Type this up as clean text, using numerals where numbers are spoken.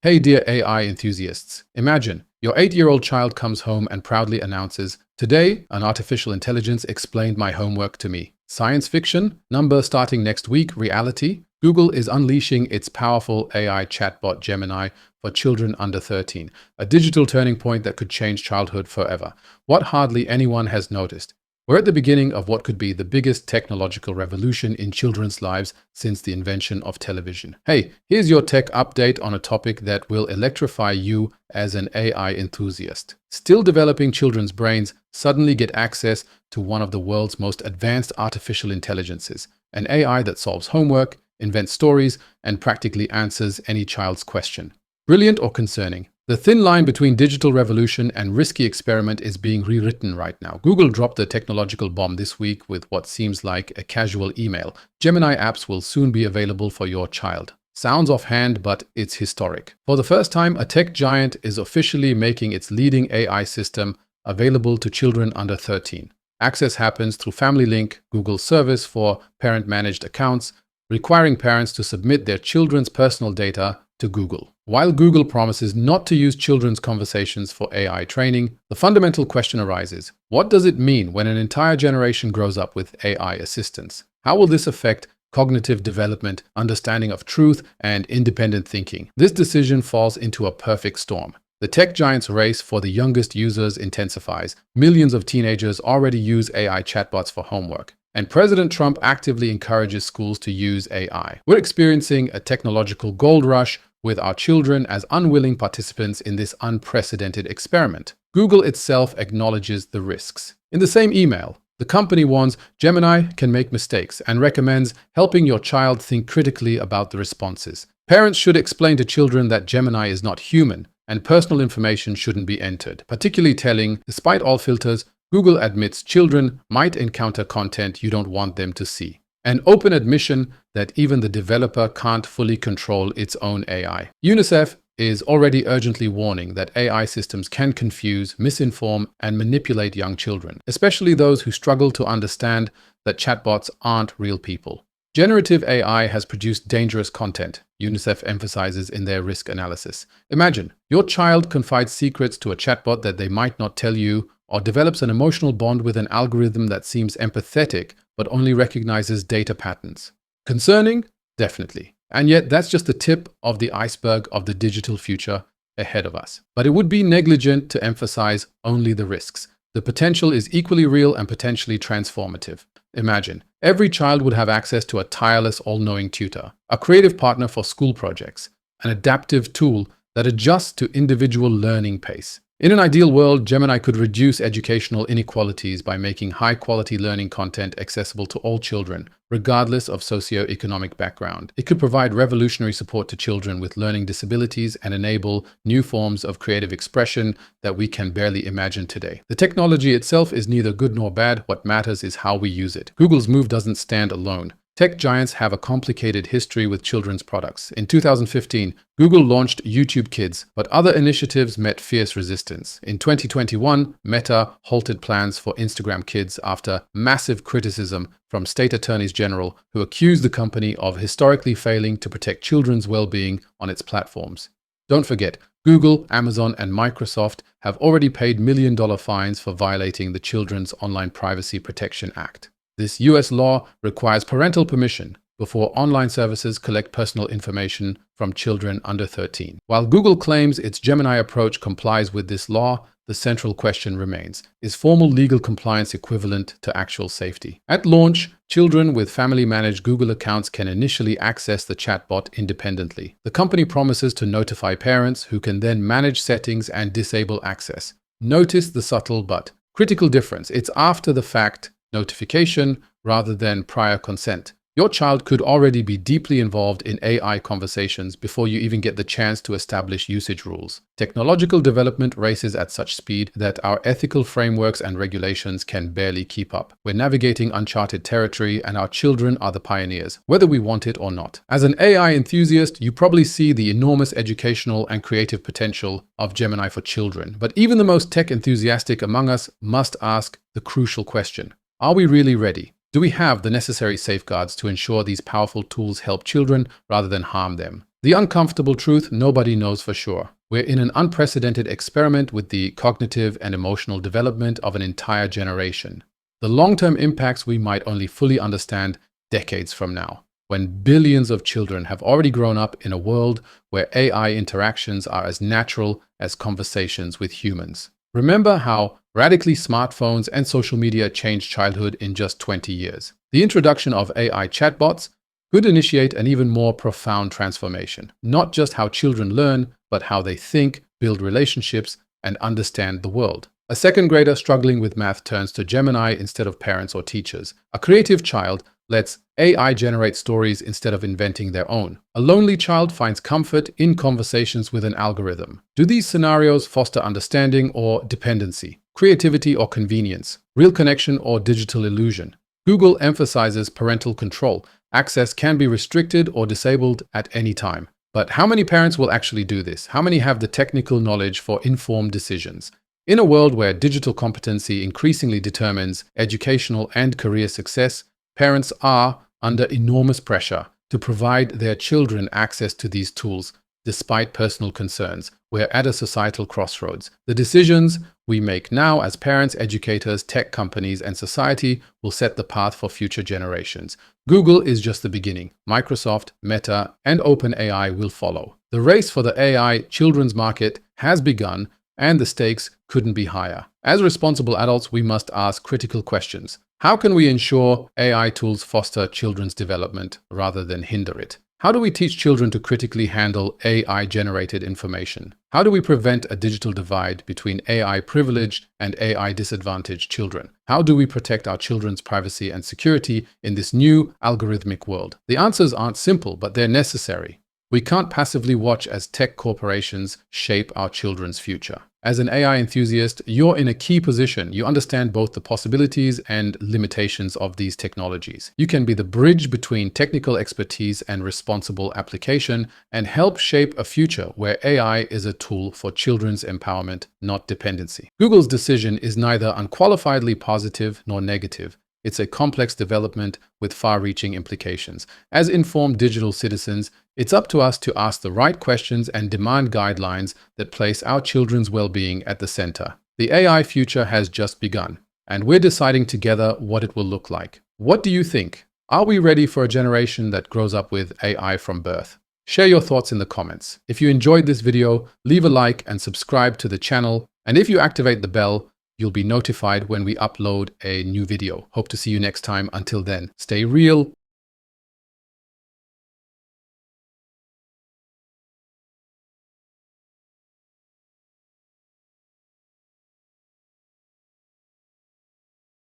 Hey dear AI enthusiasts, imagine your 8-year-old child comes home and proudly announces, "Today, an artificial intelligence explained my homework to me." Science fiction? Number starting next week? Reality? Google is unleashing its powerful AI chatbot Gemini for children under 13, a digital turning point that could change childhood forever. What hardly anyone has noticed. We're at the beginning of what could be the biggest technological revolution in children's lives since the invention of television. Hey, here's your tech update on a topic that will electrify you as an AI enthusiast. Still developing children's brains suddenly get access to one of the world's most advanced artificial intelligences, an AI that solves homework, invents stories, and practically answers any child's question. Brilliant or concerning? The thin line between digital revolution and risky experiment is being rewritten right now. Google dropped the technological bomb this week with what seems like a casual email. Gemini apps will soon be available for your child. Sounds offhand, but it's historic. For the first time, a tech giant is officially making its leading AI system available to children under 13. Access happens through Family Link, Google's service for parent-managed accounts, requiring parents to submit their children's personal data to Google. While Google promises not to use children's conversations for AI training, the fundamental question arises: what does it mean when an entire generation grows up with AI assistants? How will this affect cognitive development, understanding of truth, and independent thinking? This decision falls into a perfect storm. The tech giant's race for the youngest users intensifies. Millions of teenagers already use AI chatbots for homework, and President Trump actively encourages schools to use AI. We're experiencing a technological gold rush with our children as unwilling participants in this unprecedented experiment. Google itself acknowledges the risks. In the same email, the company warns Gemini can make mistakes and recommends helping your child think critically about the responses. Parents should explain to children that Gemini is not human and personal information shouldn't be entered. Particularly telling, despite all filters, Google admits children might encounter content you don't want them to see. An open admission that even the developer can't fully control its own AI. UNICEF is already urgently warning that AI systems can confuse, misinform, and manipulate young children, especially those who struggle to understand that chatbots aren't real people. Generative AI has produced dangerous content, UNICEF emphasizes in their risk analysis. Imagine, your child confides secrets to a chatbot that they might not tell you, or develops an emotional bond with an algorithm that seems empathetic but only recognizes data patterns. Concerning? Definitely. And yet that's just the tip of the iceberg of the digital future ahead of us. But it would be negligent to emphasize only the risks. The potential is equally real and potentially transformative. Imagine, every child would have access to a tireless, all-knowing tutor, a creative partner for school projects, an adaptive tool that adjusts to individual learning pace. In an ideal world, Gemini could reduce educational inequalities by making high-quality learning content accessible to all children, regardless of socioeconomic background. It could provide revolutionary support to children with learning disabilities and enable new forms of creative expression that we can barely imagine today. The technology itself is neither good nor bad. What matters is how we use it. Google's move doesn't stand alone. Tech giants have a complicated history with children's products. In 2015, Google launched YouTube Kids, but other initiatives met fierce resistance. In 2021, Meta halted plans for Instagram Kids after massive criticism from state attorneys general who accused the company of historically failing to protect children's well-being on its platforms. Don't forget, Google, Amazon, and Microsoft have already paid million-dollar fines for violating the Children's Online Privacy Protection Act. This US law requires parental permission before online services collect personal information from children under 13. While Google claims its Gemini approach complies with this law, the central question remains: is formal legal compliance equivalent to actual safety? At launch, children with family-managed Google accounts can initially access the chatbot independently. The company promises to notify parents, who can then manage settings and disable access. Notice the subtle but critical difference. It's after-the-fact notification rather than prior consent. Your child could already be deeply involved in AI conversations before you even get the chance to establish usage rules. Technological development races at such speed that our ethical frameworks and regulations can barely keep up. We're navigating uncharted territory, and our children are the pioneers, whether we want it or not. As an AI enthusiast, you probably see the enormous educational and creative potential of Gemini for children. But even the most tech enthusiastic among us must ask the crucial question: are we really ready? Do we have the necessary safeguards to ensure these powerful tools help children rather than harm them? The uncomfortable truth nobody knows for sure. We're in an unprecedented experiment with the cognitive and emotional development of an entire generation. The long-term impacts we might only fully understand decades from now, when billions of children have already grown up in a world where AI interactions are as natural as conversations with humans. Remember how radically smartphones and social media changed childhood in just 20 years. The introduction of AI chatbots could initiate an even more profound transformation, not just how children learn, but how they think, build relationships, and understand the world. A second grader struggling with math turns to Gemini instead of parents or teachers. A creative child lets AI generate stories instead of inventing their own. A lonely child finds comfort in conversations with an algorithm. Do these scenarios foster understanding or dependency, creativity or convenience, real connection or digital illusion? Google emphasizes parental control. Access can be restricted or disabled at any time. But how many parents will actually do this? How many have the technical knowledge for informed decisions? In a world where digital competency increasingly determines educational and career success, parents are under enormous pressure to provide their children access to these tools, despite personal concerns. We're at a societal crossroads. The decisions we make now as parents, educators, tech companies, and society will set the path for future generations. Google is just the beginning. Microsoft, Meta, and OpenAI will follow. The race for the AI children's market has begun, and the stakes couldn't be higher. As responsible adults, we must ask critical questions. How can we ensure AI tools foster children's development rather than hinder it? How do we teach children to critically handle AI-generated information? How do we prevent a digital divide between AI-privileged and AI-disadvantaged children? How do we protect our children's privacy and security in this new algorithmic world? The answers aren't simple, but they're necessary. We can't passively watch as tech corporations shape our children's future. As an AI enthusiast, you're in a key position. You understand both the possibilities and limitations of these technologies. You can be the bridge between technical expertise and responsible application and help shape a future where AI is a tool for children's empowerment, not dependency. Google's decision is neither unqualifiedly positive nor negative. It's a complex development with far-reaching implications. As informed digital citizens, it's up to us to ask the right questions and demand guidelines that place our children's well-being at the center. The AI future has just begun, and we're deciding together what it will look like. What do you think? Are we ready for a generation that grows up with AI from birth? Share your thoughts in the comments. If you enjoyed this video, leave a like and subscribe to the channel. And if you activate the bell, you'll be notified when we upload a new video. Hope to see you next time. Until then, stay real,